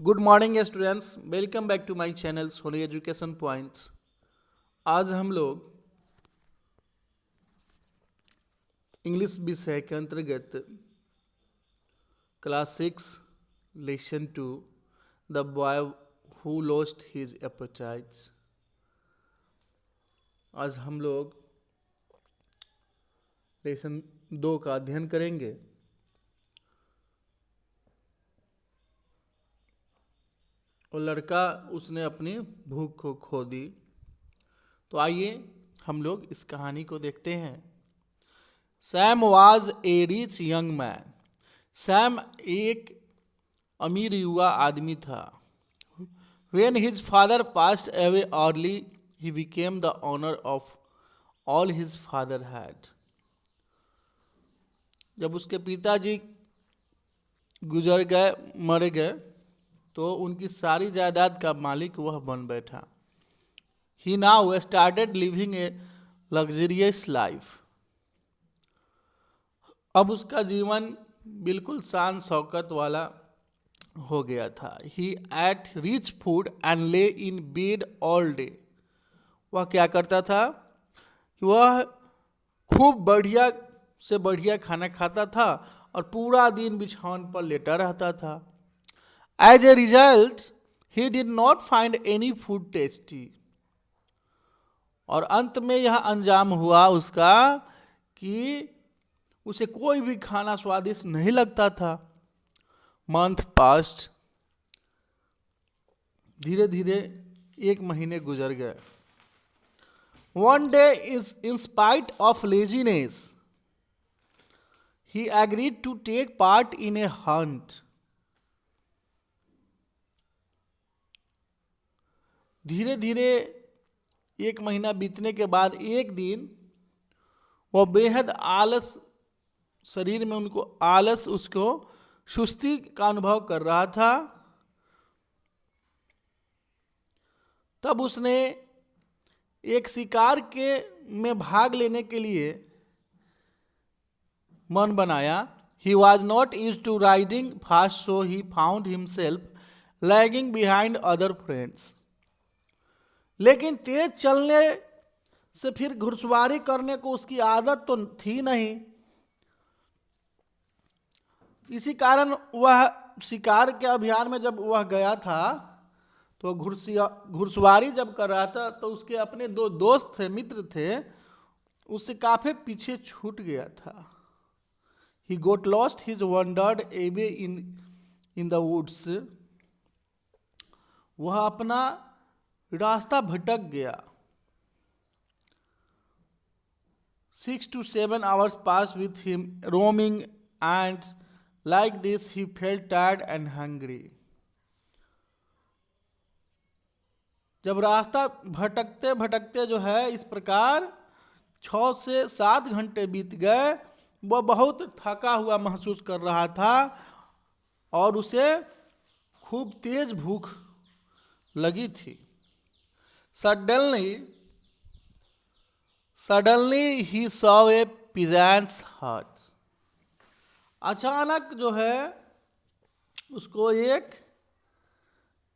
Good morning students, welcome back to my channel Soni education points. आज हम लोग English विषय के अंतर्गत class 6 lesson 2 the boy who lost his appetites. आज हम लोग लेसन 2 का अध्ययन करेंगे। और लड़का उसने अपनी भूख को खो दी। तो आइए हम लोग इस कहानी को देखते हैं। Sam was a rich young man. Sam एक अमीर युवा आदमी था। When his father passed away early, he became the owner of all his father had. जब उसके पिताजी मर गए तो उनकी सारी जायदाद का मालिक वह बन बैठा। He now started living a luxurious life. अब उसका जीवन बिल्कुल शान शौकत वाला हो गया था। He ate rich food and lay in bed all day. वह क्या करता था कि वह खूब बढ़िया से बढ़िया खाना खाता था और पूरा दिन बिछावन पर लेटा रहता था। As a result, he did not find any food tasty. और अंत में यह अंजाम हुआ उसका कि उसे कोई भी खाना स्वादिष्ट नहीं लगता था। मंथ पास्ट, धीरे धीरे 1 महीने गुजर गए। One day, in spite of laziness, he agreed to take part in a hunt. धीरे धीरे 1 महीना बीतने के बाद एक दिन वह बेहद आलस, शरीर में उनको आलस, उसको सुस्ती का अनुभव कर रहा था। तब उसने एक शिकार में भाग लेने के लिए मन बनाया। He was not used to riding fast, so he found himself lagging behind other friends. लेकिन तेज चलने से फिर घुड़सवारी करने को उसकी आदत तो थी नहीं। इसी कारण वह शिकार के अभियान में जब वह गया था तो घुड़सवारी जब कर रहा था तो उसके अपने 2 दोस्त थे, मित्र थे, उससे काफी पीछे छूट गया था। He got lost, he wandered away in the woods. वह अपना रास्ता भटक गया। 6 to 7 hours passed with him roaming, and like this he felt tired and hungry. जब रास्ता भटकते भटकते जो है इस प्रकार 6 से 7 घंटे बीत गए, वह बहुत थका हुआ महसूस कर रहा था और उसे खूब तेज भूख लगी थी। Suddenly he saw a peasant's hut. अचानक जो है उसको एक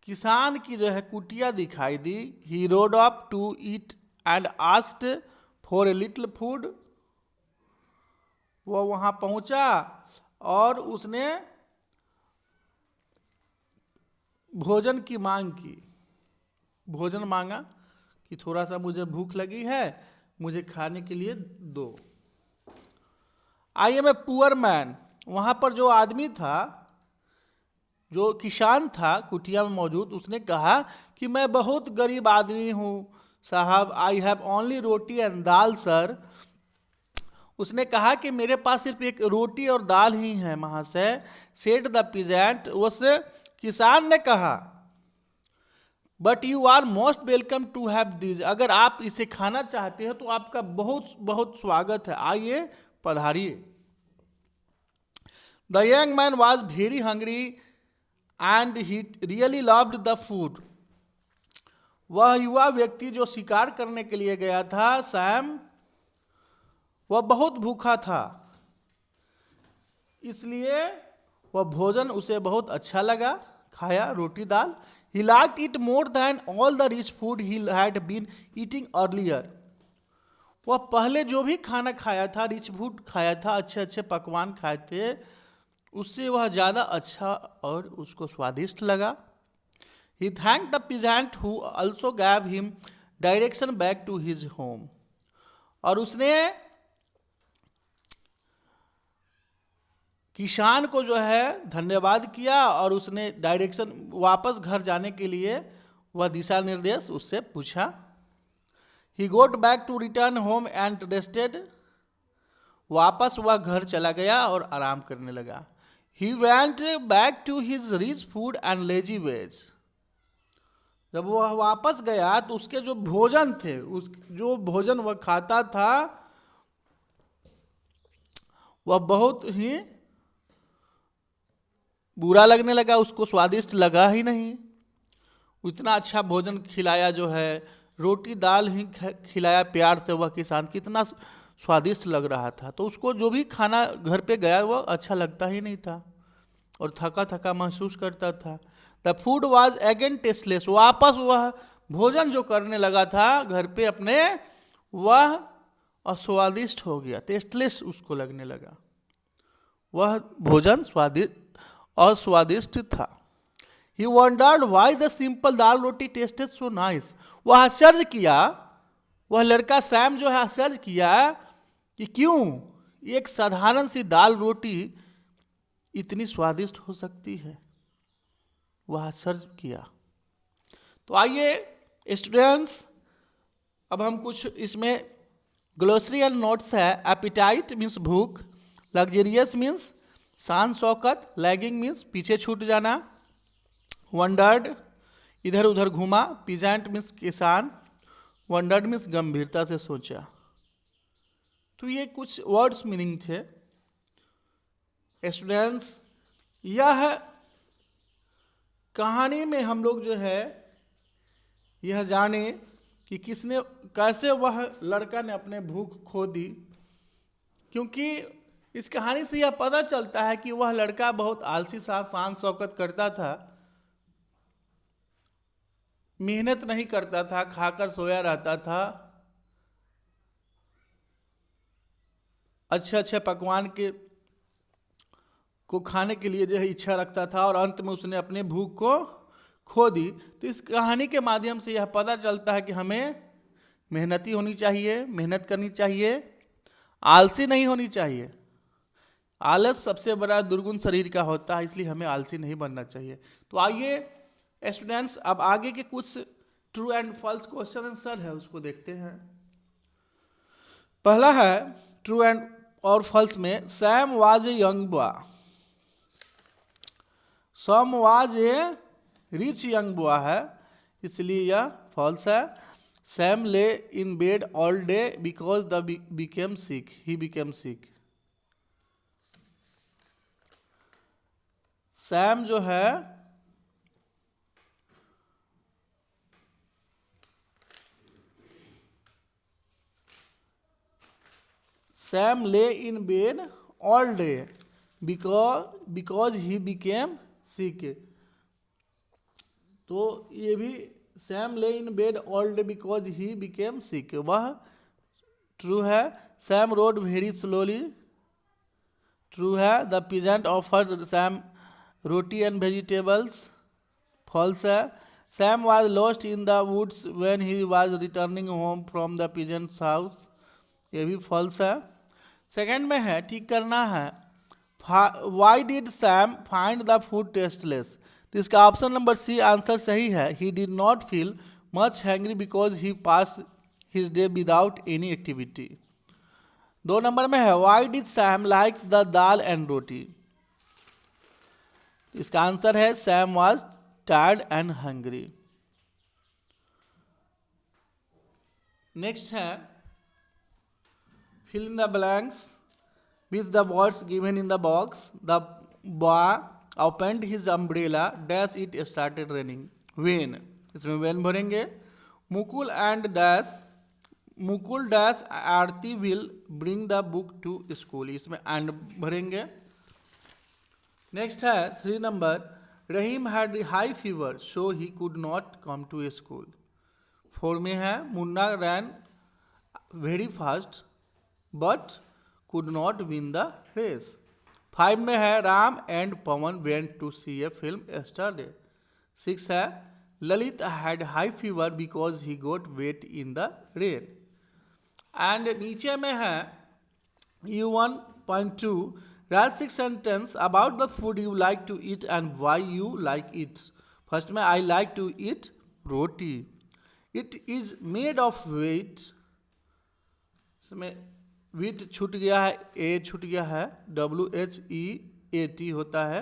किसान की जो है कुटिया दिखाई दी। He rode up to it and asked for a little food. वह वहां पहुंचा और उसने भोजन की मांग की। भोजन मांगा कि थोड़ा सा मुझे भूख लगी है, मुझे खाने के लिए दो। I am a poor man. वहां पर जो आदमी था, जो किसान था कुटिया में मौजूद, उसने कहा कि मैं बहुत गरीब आदमी हूँ साहब। I have only roti and dal sir. उसने कहा कि मेरे पास सिर्फ एक रोटी और दाल ही है महाशय। Said the peasant. उस किसान ने कहा, but you are most welcome to have this. अगर आप इसे खाना चाहते हो तो आपका बहुत बहुत स्वागत है, आइए पधारिए। The young man was very hungry and he really loved the food. वह युवा व्यक्ति जो शिकार करने के लिए गया था, सैम, वह बहुत भूखा था, इसलिए वह भोजन उसे बहुत अच्छा लगा। खाया रोटी दाल. He liked it more than all the rich food he had been eating earlier. वह पहले जो भी खाना खाया था, रिच फूड खाया था, अच्छे अच्छे पकवान खाए थे, उससे वह ज़्यादा अच्छा और उसको स्वादिष्ट लगा. He thanked the peasant who also gave him direction back to his home. और उसने किसान को जो है धन्यवाद किया और उसने डायरेक्शन वापस घर जाने के लिए वह दिशा निर्देश उससे पूछा. He got back to return home and rested. वापस वह घर चला गया और आराम करने लगा. He went back to his rich food and lazy ways. जब वह वापस गया तो उसके जो भोजन थे, उस जो भोजन वह खाता था वह बहुत ही बुरा लगने लगा, उसको स्वादिष्ट लगा ही नहीं. इतना अच्छा भोजन खिलाया जो है, रोटी दाल ही खिलाया प्यार से, वह किसान कितना स्वादिष्ट लग रहा था, तो उसको जो भी खाना घर पे गया वह अच्छा लगता ही नहीं था और थका थका महसूस करता था. The food was again tasteless. वापस वह भोजन जो करने लगा था घर पे अपने, वह अस्वादिष्ट हो गया, टेस्टलेस उसको लगने लगा. वह भोजन अस्वादिष्ट था. He wondered why the simple dal roti tasted so nice. वह आश्चर्य किया, वह लड़का सैम जो है आश्चर्य किया कि क्यों एक साधारण सी दाल रोटी इतनी स्वादिष्ट हो सकती है. वह आश्चर्य किया. तो आइए स्टूडेंट्स, अब हम कुछ इसमें ग्लोसरी एंड नोट्स है. एपिटाइट मीन्स भूख, लग्जरियस मीन्स शान शौकत, लैगिंग मीन्स पीछे छूट जाना, वंडर्ड इधर उधर घूमा, पीजेंट मीन्स किसान, वंडर्ड मीन्स गंभीरता से सोचा. तो ये कुछ वर्ड्स मीनिंग थे. स्टूडेंट्स, यह कहानी में हम लोग जो है यह जाने कि कैसे वह लड़का ने अपने भूख खो दी, क्योंकि इस कहानी से यह पता चलता है कि वह लड़का बहुत आलसी सा शान शौकत करता था, मेहनत नहीं करता था, खाकर सोया रहता था, अच्छे अच्छे पकवान को खाने के लिए जो है इच्छा रखता था और अंत में उसने अपने भूख को खो दी. तो इस कहानी के माध्यम से यह पता चलता है कि हमें मेहनती होनी चाहिए, मेहनत करनी चाहिए, आलसी नहीं होनी चाहिए. आलस सबसे बड़ा दुर्गुण शरीर का होता है, इसलिए हमें आलसी नहीं बनना चाहिए. तो आइए स्टूडेंट्स, अब आगे के कुछ true and false question answer है उसको देखते हैं. पहला है ट्रू एंड और फॉल्स में, Sam was a young boy. Sam was a rich young boy है, इसलिए यह फॉल्स है. Sam lay in bed all day because the became sick. He became sick. Sam जो है Sam lay in bed all day because he became sick. तो ये भी Sam lay in bed all day because he became sick, वह true है. Sam rode very slowly, true है. The peasant offered Sam roti and vegetables, false है. Sam was lost in the woods when he was returning home from the peasant's house, ये भी false है. Second में है, ठीक करना है. Why did Sam find the food tasteless. तो इसका ऑप्शन नंबर सी आंसर सही है. He did not feel much hungry because he pass his day without any activity. 2 number में है, why did Sam like the dal and roti. इसका answer है Sam was tired and hungry. Next है, fill in the blanks with the words given in the box. The boy opened his umbrella dash it started raining. When, इसमें when भरेंगे. Mukul dash Aarti will bring the book to school, इसमें and भरेंगे. Next है 3 number, Rahim had high fever so he could not come to school. 4 में है Munna ran very fast but could not win the race. 5 में है Ram and Pawan went to see a film yesterday. 6 है Lalit had high fever because he got wet in the rain. And नीचे में है U1.2 write 6 sentence about the food you like to eat and why you like it. First में I like to eat roti. It is made of wheat, इसमें wheat छूट गया है, ए छूट गया है, WHEAT होता है।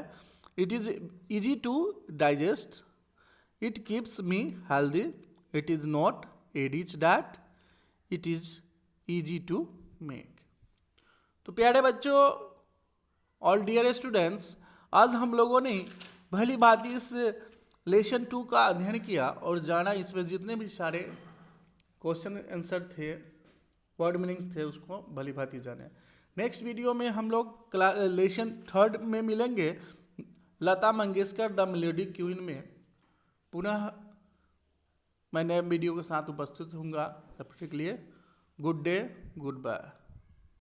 It is easy to digest, it keeps me healthy, it is not a rich diet, it is easy to make. तो प्यारे बच्चों और डियर स्टूडेंट्स, आज हम लोगों ने भली भांति इस लेसन 2 का अध्ययन किया और जाना इसमें जितने भी सारे क्वेश्चन आंसर थे, वर्ड मीनिंग्स थे, उसको भली भांति जाने। नेक्स्ट वीडियो में हम लोग लेसन 3 में मिलेंगे Lata Mangeshkar the melody queen में। पुनः मैं नए वीडियो के साथ उपस्थित होऊंगा, तब तक के लिए गुड डे, गुड बाय।